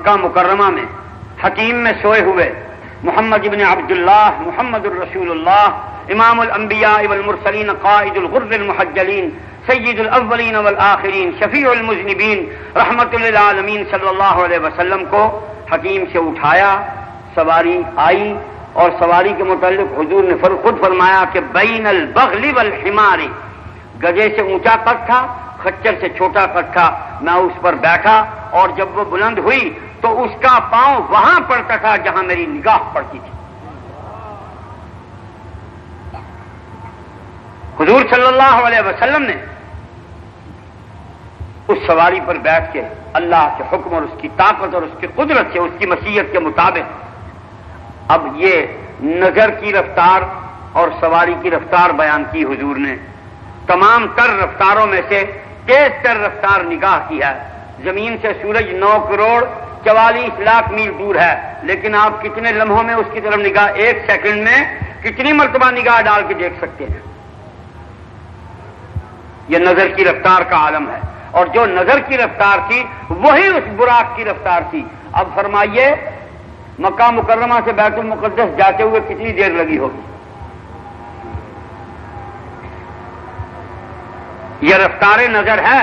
مکہ مکرمہ میں حتیم میں سوئے ہوئے محمد ابن عبداللہ محمد الرسول اللہ امام الانبیاء والمرسلین قائد الغر المحجلین سید الاولین والآخرین شفیع المذنبین رحمت للعالمین صلی اللہ علیہ وسلم کو حتیم سے اٹھایا، سواری آئی، اور سواری کے متعلق حضور نے خود فرمایا کہ بین البغل والحمار، گدھے سے اونچا قد تھا، خچر سے چھوٹا قد تھا، میں اس پر بیٹھا اور جب وہ بلند ہوئی تو اس کا پاؤں وہاں پڑتا تھا جہاں میری نگاہ پڑتی تھی۔ حضور صلی اللہ علیہ وسلم نے اس سواری پر بیٹھ کے اللہ کے حکم اور اس کی طاقت اور اس کی قدرت سے اس کی مشیت کے مطابق اب یہ نظر کی رفتار اور سواری کی رفتار بیان کی حضور نے۔ تمام تر رفتاروں میں سے تیز تر رفتار نگاہ کی ہے۔ زمین سے سورج 9 کروڑ 44 لاکھ میل دور ہے، لیکن آپ کتنے لمحوں میں اس کی طرف نگاہ، 1 سیکنڈ میں کتنی مرتبہ نگاہ ڈال کے دیکھ سکتے ہیں؟ یہ نظر کی رفتار کا عالم ہے، اور جو نظر کی رفتار تھی وہی اس براق کی رفتار تھی۔ اب فرمائیے مکہ مکرمہ سے بیت المقدس جاتے ہوئے کتنی دیر لگی ہوگی؟ یہ رفتار نظر ہے۔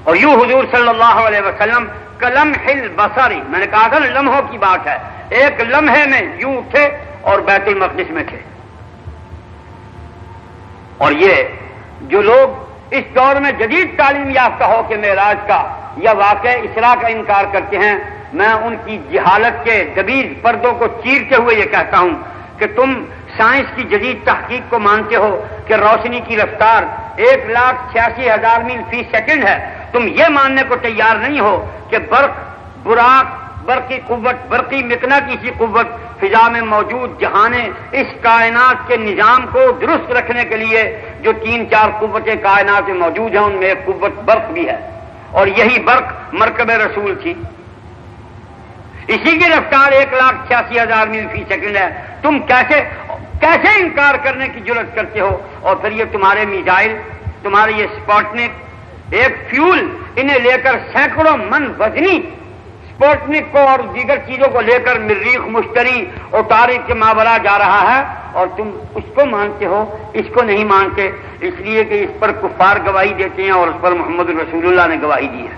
اور یوں حضور صلی اللہ علیہ وسلم کلمح البصر، میں نے کہا تھا نا لمحوں کی بات ہے، ایک لمحے میں یوں اٹھے اور بیت المقدس میں تھے۔ اور یہ جو لوگ اس دور میں جدید تعلیم یافتہ ہو کے معراج کا یا واقع اسراء کا انکار کرتے ہیں، میں ان کی جہالت کے دبیز پردوں کو چیرتے ہوئے یہ کہتا ہوں کہ تم سائنس کی جدید تحقیق کو مانتے ہو کہ روشنی کی رفتار 1,86,000 میل فی سیکنڈ ہے، تم یہ ماننے کو تیار نہیں ہو کہ برق، براق، برقی قوت، برقی مقناطیسی قوت فضا میں موجود جہانے اس کائنات کے نظام کو درست رکھنے کے لیے جو 3-4 قوتیں کائنات میں موجود ہیں، ان میں ایک قوت برق بھی ہے، اور یہی برق مرکب رسول تھی، اسی کی رفتار 1,86,000 میل فی سیکنڈ ہے۔ تم کیسے انکار کرنے کی جرات کرتے ہو؟ اور پھر یہ تمہارے میزائل، تمہارے یہ سپوٹنک، ایک فیول انہیں لے کر سینکڑوں من وزنی سپوٹنک کو اور دیگر چیزوں کو لے کر مریخ، مشتری اور تاریخ کے مابرا جا رہا ہے، اور تم اس کو مانتے ہو، اس کو نہیں مانتے، اس لیے کہ اس پر کفار گواہی دیتے ہیں اور اس پر محمد رسول اللہ نے گواہی دی ہے۔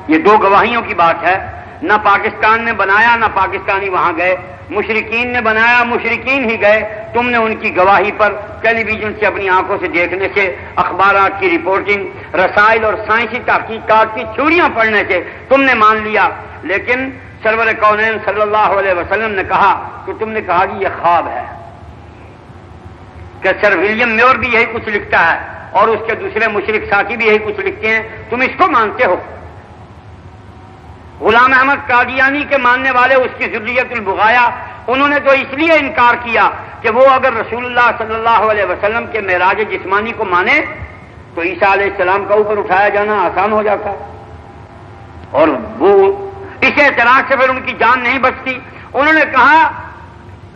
یہ 2 گواہیوں کی بات ہے، نہ پاکستان نے بنایا نہ پاکستانی وہاں گئے، مشرکین نے بنایا، مشرکین ہی گئے۔ تم نے ان کی گواہی پر ٹیلی ویژن سے اپنی آنکھوں سے دیکھنے سے، اخبارات کی رپورٹنگ، رسائل اور سائنسی تحقیقات کی تھیوریاں پڑھنے سے تم نے مان لیا، لیکن سرور کونین صلی اللہ علیہ وسلم نے کہا کہ تم نے کہا کہ یہ خواب ہے، کہ سر ولیم میور بھی یہی کچھ لکھتا ہے اور اس کے دوسرے مشرک ساتھی بھی یہی کچھ لکھتے ہیں، تم اس کو مانتے ہو۔ غلام احمد قادیانی کے ماننے والے، اس کی ذریت البغایا، انہوں نے تو اس لیے انکار کیا کہ وہ اگر رسول اللہ صلی اللہ علیہ وسلم کے معراج جسمانی کو مانے تو عیسیٰ علیہ السلام کا اوپر اٹھایا جانا آسان ہو جاتا، اور وہ اس اعتراض سے پھر ان کی جان نہیں بچتی۔ انہوں نے کہا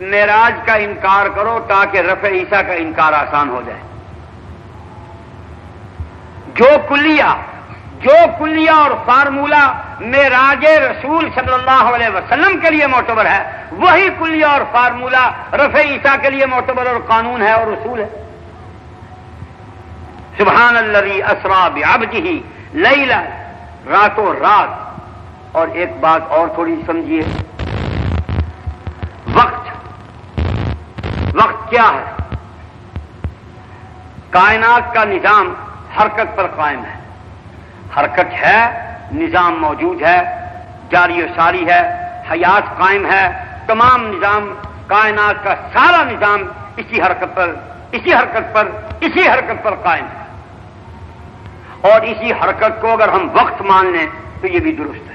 معراج کا انکار کرو تاکہ رفع عیسیٰ کا انکار آسان ہو جائے۔ جو کلیہ اور فارمولہ معراج رسول صلی اللہ علیہ وسلم کے لیے معتبر ہے، وہی کلیہ اور فارمولہ رفع عیسیٰ کے لیے معتبر اور قانون ہے اور اصول ہے۔ سبحان الذی اسریٰ بعبدہ لیلا، راتوں رات۔ اور ایک بات اور تھوڑی سمجھیے، وقت کیا ہے؟ کائنات کا نظام حرکت پر قائم ہے، حرکت ہے، نظام موجود ہے، جاری و ساری ہے، حیات قائم ہے، تمام نظام کائنات کا سارا نظام اسی حرکت پر قائم ہے، اور اسی حرکت کو اگر ہم وقت مان لیں تو یہ بھی درست ہے۔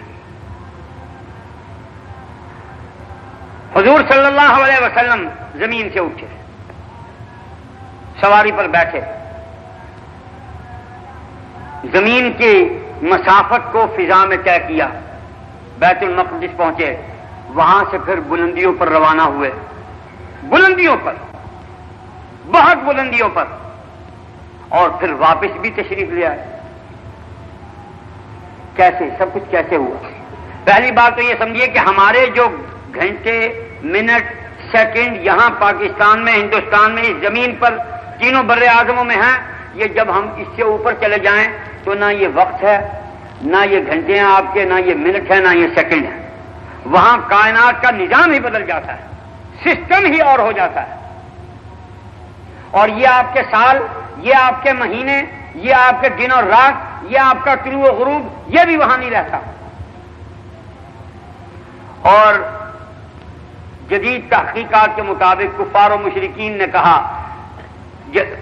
حضور صلی اللہ علیہ وسلم زمین سے اٹھے، سواری پر بیٹھے، زمین کی مسافت کو فضا میں طے کیا، بیت المقدس پہنچے، وہاں سے پھر بلندیوں پر روانہ ہوئے، بلندیوں پر، بہت بلندیوں پر، اور پھر واپس بھی تشریف لے آئے۔ کیسے سب کچھ کیسے ہوا؟ پہلی بات تو یہ سمجھیے کہ ہمارے جو گھنٹے، منٹ، سیکنڈ یہاں پاکستان میں، ہندوستان میں، اس زمین پر تینوں بر اعظموں میں ہیں، یہ جب ہم اس سے اوپر چلے جائیں تو نہ یہ وقت ہے، نہ یہ گھنٹے ہیں آپ کے، نہ یہ منٹ ہے، نہ یہ سیکنڈ ہے. وہاں کائنات کا نظام ہی بدل جاتا ہے، سسٹم ہی اور ہو جاتا ہے. اور یہ آپ کے سال، یہ آپ کے مہینے، یہ آپ کے دن اور رات، یہ آپ کا طلوع و غروب، یہ بھی وہاں نہیں رہتا. اور جدید تحقیقات کے مطابق کفار و مشرکین نے کہا،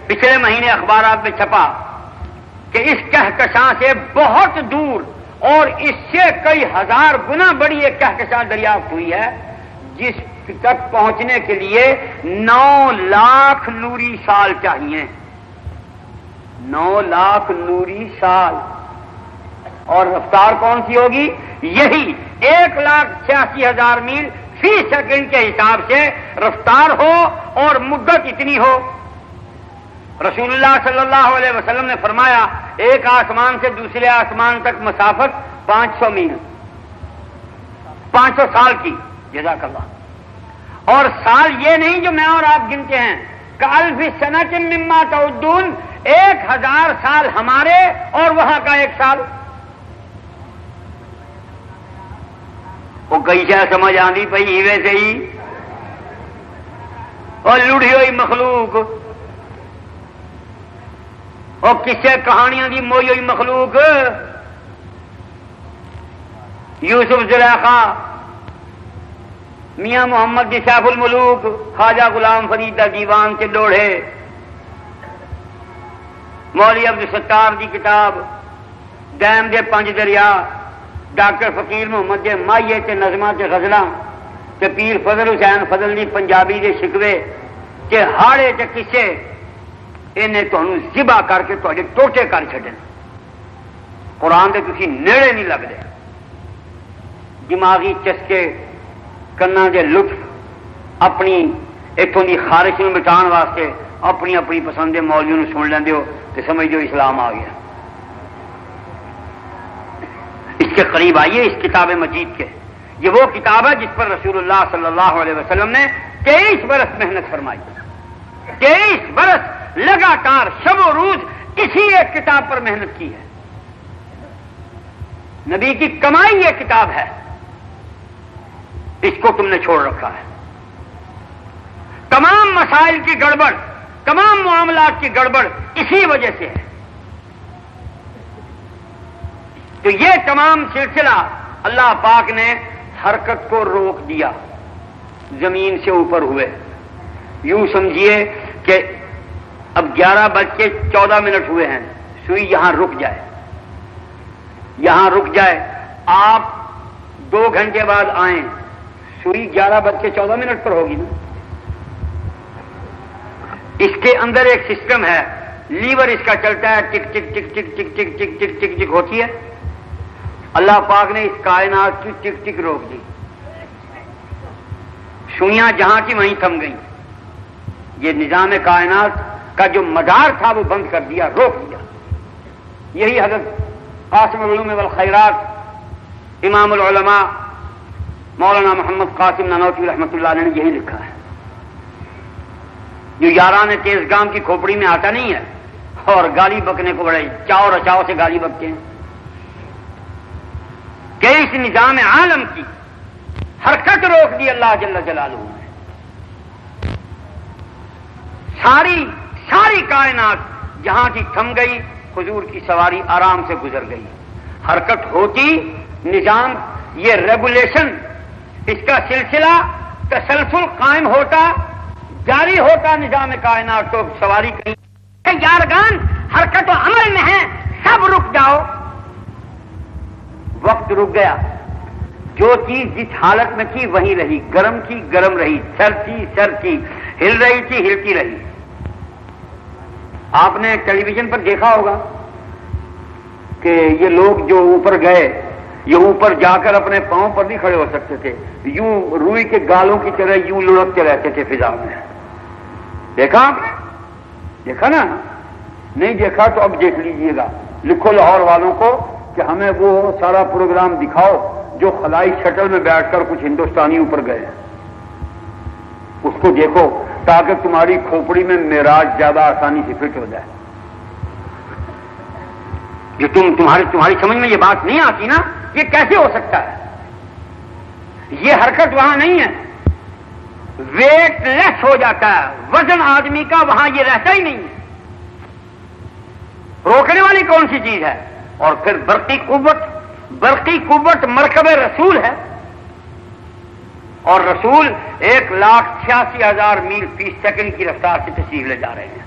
پچھلے مہینے اخبارات میں چھپا کہ اس کہکشاں سے بہت دور اور اس سے کئی ہزار گنا بڑی ایک کہکشاں دریافت ہوئی ہے، جس تک پہنچنے کے لیے 9 لاکھ نوری سال چاہیے. 9 لاکھ نوری سال. اور رفتار کون سی ہوگی؟ یہی 1,86,000 میل فی سیکنڈ کے حساب سے رفتار ہو اور مدت اتنی ہو. رسول اللہ صلی اللہ علیہ وسلم نے فرمایا ایک آسمان سے دوسرے آسمان تک مسافت 500 میل، 500 سال کی. جزاک اللہ. اور سال یہ نہیں جو میں اور آپ گنتے ہیں، کالف سنۃ مما تعدون، 1000 سال ہمارے اور وہاں کا 1 سال. وہ کئی شاید سمجھ آندی پئی ویسے ہی، اور لڑی ہوئی مخلوق، اور کسے کہانیاں دی موئی ہوئی مخلوق. یوسف زلیخا، میاں محمد دی سیف الملوک، خواجہ غلام فرید دا دیوان کے لوڑھے، مولوی عبدالستار دی کتاب ڈیم دے 5 دریا، ڈاکٹر فقیر محمد دے مائیے تے نظماں تے غزلاں، تے پیر فضل حسین فضل دی پنجابی دے شکوے تے ہاڑے تے قصے، انہیں تمہیں ذبح کر کے تھوڑے ٹوٹے کر چھڈن. قرآن دے تسی نیڑے نہیں لگتے. دماغی چسکے، کنا دے لطف، اپنی اتوں دی خارش نو مٹان واسطے اپنی اپنی پسند دے مولویوں نو سن لیندے ہو تے سمجھ دو اسلام آ گیا. اس کے قریب آئیے اس کتاب مجید کے. یہ وہ کتاب ہے جس پر رسول اللہ صلی اللہ علیہ وسلم نے 23 برس محنت فرمائی. 23 برس لگاتار شب و روز اسی ایک کتاب پر محنت کی ہے. نبی کی کمائی یہ کتاب ہے، اس کو تم نے چھوڑ رکھا ہے. تمام مسائل کی گڑبڑ، تمام معاملات کی گڑبڑ اسی وجہ سے ہے. تو یہ تمام سلسلہ اللہ پاک نے حرکت کو روک دیا، زمین سے اوپر ہوئے. یوں سمجھیے کہ اب 11:14 ہوئے ہیں، سوئی یہاں رک جائے، یہاں رک جائے. آپ 2 گھنٹے بعد آئیں، سوئی 11:14 پر ہوگی نا. اس کے اندر ایک سسٹم ہے، لیور اس کا چلتا ہے، ٹک ٹک ٹک ٹک ٹک ٹک ٹک ٹک ٹک ٹک ہوتی ہے. اللہ پاک نے اس کائنات کی ٹک ٹک روک دی. سوئیاں جہاں کی وہیں تھم گئیں. یہ نظام کائنات کا جو مدار تھا وہ بند کر دیا، روک دیا. یہی حضرت قاسم العلوم والخیرات امام العلماء مولانا محمد قاسم نانوتوی رحمۃ اللہ علیہ نے یہی لکھا ہے. جو یاران تیز گام کی کھوپڑی میں آتا نہیں ہے اور گالی بکنے کو بڑے چاؤ رچاؤ سے گالی بکتے ہیں کہ اس نظام عالم کی حرکت روک دی اللہ جل جلالہ نے. ساری کائنات جہاں کی تھم گئی، حضور کی سواری آرام سے گزر گئی. حرکت ہوتی، نظام، یہ ریگولیشن، اس کا سلسلہ تسلسل قائم ہوتا، جاری ہوتا نظام کائنات. تو سواری کہیں یارگان حرکت و عمل میں ہے، سب رک جاؤ. وقت رک گیا. جو چیز جس حالت میں تھی وہیں رہی، گرم تھی گرم رہی، سر تھی ہل رہی تھی ہلتی رہی. آپ نے ٹیلی ویژن پر دیکھا ہوگا کہ یہ لوگ جو اوپر گئے، یہ اوپر جا کر اپنے پاؤں پر نہیں کھڑے ہو سکتے تھے، یوں روئی کے گالوں کی طرح یوں لڑکتے رہتے تھے فضا میں. دیکھا آپ نے؟ دیکھا نا؟ نہیں دیکھا تو اب دیکھ لیجئے گا. لکھو لاہور والوں کو کہ ہمیں وہ سارا پروگرام دکھاؤ جو خلائی شٹل میں بیٹھ کر کچھ ہندوستانی اوپر گئے ہیں، اس کو دیکھو تاکہ تمہاری کھوپڑی میں معراج زیادہ آسانی سے فٹ ہو جائے۔ جو تمہاری سمجھ میں یہ بات نہیں آتی نا، یہ کیسے ہو سکتا ہے؟ یہ حرکت وہاں نہیں ہے، ویٹ لیس ہو جاتا ہے، وزن آدمی کا وہاں یہ رہتا ہی نہیں ہے۔ روکنے والی کون سی چیز ہے؟ اور پھر برقی قوت مرکب رسول ہے، اور رسول 1,86,000 میل فی سیکنڈ کی رفتار سے تشریف لے جا رہے ہیں۔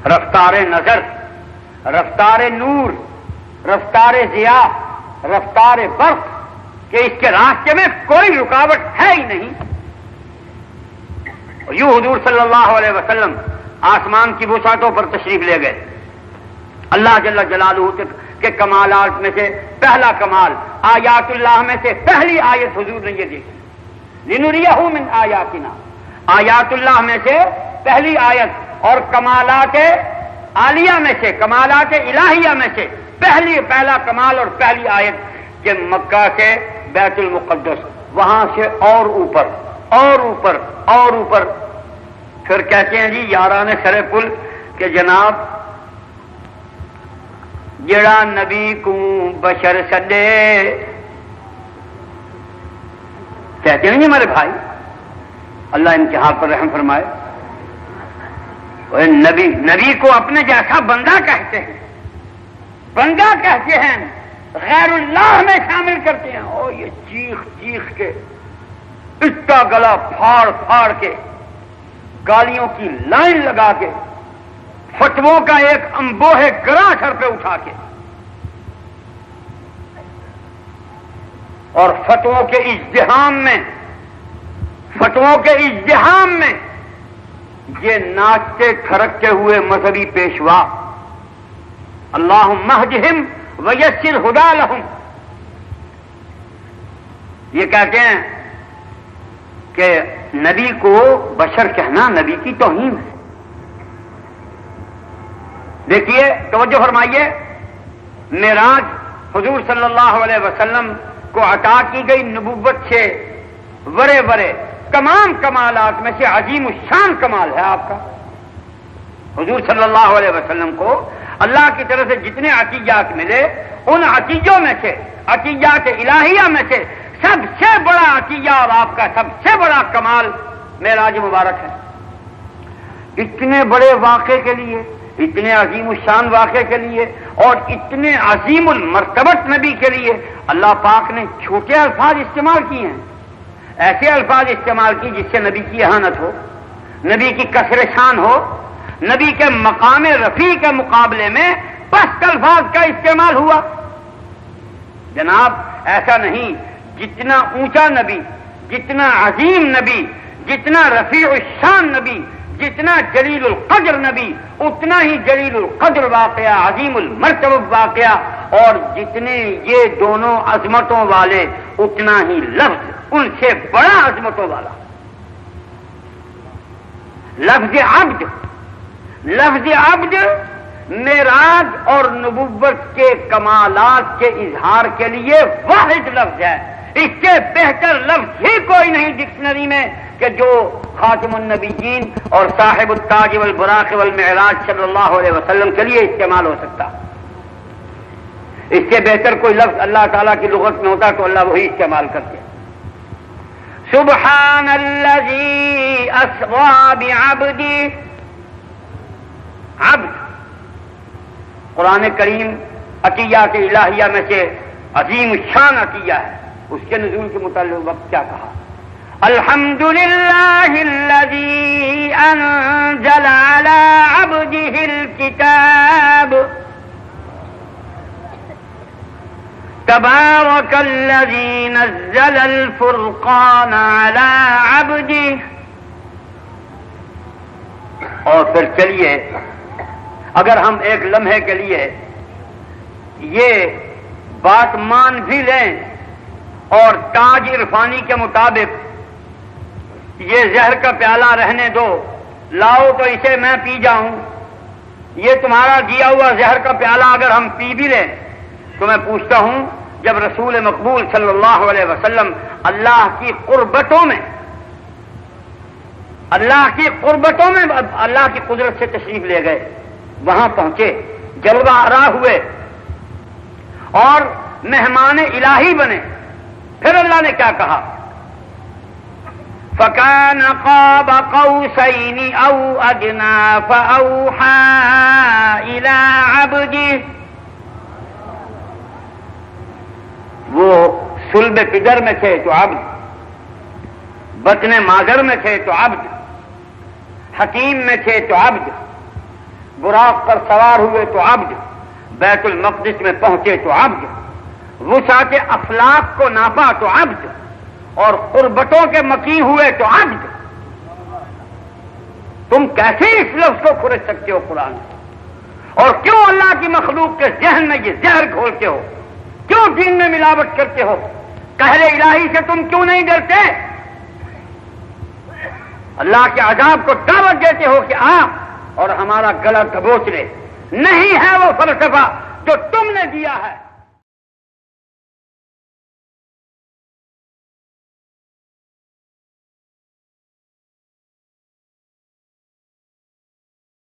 رفتار نظر، رفتار نور، رفتار ضیاء، رفتار برق، کہ اس کے راستے میں کوئی رکاوٹ ہے ہی نہیں۔ یوں حضور صلی اللہ علیہ وسلم آسمان کی وسعتوں پر تشریف لے گئے۔ اللہ جل جلالہ کے کمالات میں سے پہلا کمال، آیات اللہ میں سے پہلی آیت حضور نے یہ دیکھی، لنریہ من آیاتنا، آیات اللہ میں سے پہلی آیت اور کمالات عالیہ میں سے، کمالات الہیہ میں سے پہلا کمال اور پہلی آیت کہ مکہ سے بیت المقدس، وہاں سے اور اوپر اور اوپر اور اوپر۔ پھر کہتے ہیں جی یاران سرے پل کہ جناب جڑا نبی کو بشر سدے، کہتے ہیں جی ہمارے بھائی، اللہ انتہا پر رحم فرمائے، نبی کو اپنے جیسا بندہ کہتے ہیں، بندہ کہتے ہیں، غیر اللہ میں شامل کرتے ہیں۔ اور یہ چیخ کے اس کا گلا پھاڑ کے، گالیوں کی لائن لگا کے، فتووں کا ایک انبوہ گراں سر پہ اٹھا کے، اور فتووں کے ازدحام میں یہ ناچتے کھرکتے ہوئے مذہبی پیشوا، اللہم اہدہم ویسر ہدی لہم، یہ کہتے ہیں کہ نبی کو بشر کہنا نبی کی توہین ہے۔ دیکھیے، توجہ فرمائیے، معراج حضور صلی اللہ علیہ وسلم کو عطا کی گئی نبوت سے ورے تمام کمالات میں سے عظیم الشان کمال ہے آپ کا۔ حضور صلی اللہ علیہ وسلم کو اللہ کی طرف سے جتنے عطیات ملے، ان عطیوں میں سے، عطیات الہیہ میں سے سب سے بڑا عطیہ اور آپ کا سب سے بڑا کمال معراج مبارک ہے۔ اتنے بڑے واقعے کے لیے، اتنے عظیم الشان واقعے کے لیے اور اتنے عظیم المرتبت نبی کے لیے اللہ پاک نے چھوٹے الفاظ استعمال کیے ہیں، ایسے الفاظ استعمال کی جس سے نبی کی اہانت ہو، نبی کی کسر شان ہو، نبی کے مقام رفیع کے مقابلے میں پست الفاظ کا استعمال ہوا۔ جناب ایسا نہیں، جتنا اونچا نبی، جتنا عظیم نبی، جتنا رفیع الشان نبی، جتنا جلیل القدر نبی، اتنا ہی جلیل القدر واقعہ، عظیم المرتبہ واقعہ، اور جتنے یہ دونوں عظمتوں والے اتنا ہی لفظ ان سے بڑا عظمتوں والا۔ لفظ عبد معراج اور نبوت کے کمالات کے اظہار کے لیے واحد لفظ ہے، اس سے بہتر لفظ ہی کوئی نہیں ڈکشنری میں کہ جو خاتم النبیین اور صاحب التاج والبراق والمعراج صلی اللہ علیہ وسلم کے لیے استعمال ہو سکتا۔ اس سے بہتر کوئی لفظ اللہ تعالیٰ کی لغت میں ہوتا تو اللہ وہی استعمال کرتے۔ سبحان الذی اسری بعبدہ، عبد قرآن کریم عطیات الہیہ میں سے عظیم شان عطیہ ہے۔ اس کے نزول کے متعلق وقت کیا کہا؟ الحمد للہ الذی انزل علی عبدہ الکتاب تبارک الذی نزل الفرقان علی عبدہ۔ اور پھر چلیے اگر ہم ایک لمحے کے لیے یہ بات مان بھی لیں اور تاج عرفانی کے مطابق یہ زہر کا پیالہ رہنے دو، لاؤ تو اسے میں پی جاؤں، یہ تمہارا دیا ہوا زہر کا پیالہ اگر ہم پی بھی لیں تو میں پوچھتا ہوں جب رسول مقبول صلی اللہ علیہ وسلم اللہ کی قربتوں میں اللہ کی قدرت سے تشریف لے گئے، وہاں پہنچے، جلوہ آرا ہوئے اور مہمان الہی بنے، پھر اللہ نے کیا کہا؟ فَكَانَ قَابَ قَوْسَيْنِ أَوْ أَدْنَىٰ فَأَوْحَىٰ إِلَىٰ عَبْدِهِ. وہ صلب پدر میں تھے تو عبد، بطن مادر میں تھے تو عبد، حتیم میں تھے تو عبد، براق پر سوار ہوئے تو عبد، بیت المقدس میں پہنچے تو عبد، وسعت افلاق کو ناپا تو عبد، اور قربتوں کے مکی ہوئے تو عبد. تم کیسے اس لفظ کو کھرچ سکتے ہو قرآن سے؟ اور کیوں اللہ کی مخلوق کے ذہن میں یہ زہر گھولتے ہو؟ کیوں دین میں ملاوٹ کرتے ہو؟ قہر الہی سے تم کیوں نہیں ڈرتے؟ اللہ کے عذاب کو دعوت دیتے ہو کہ آ اور ہمارا گلا دبوچ لے. نہیں ہے وہ فلسفہ جو تم نے دیا ہے.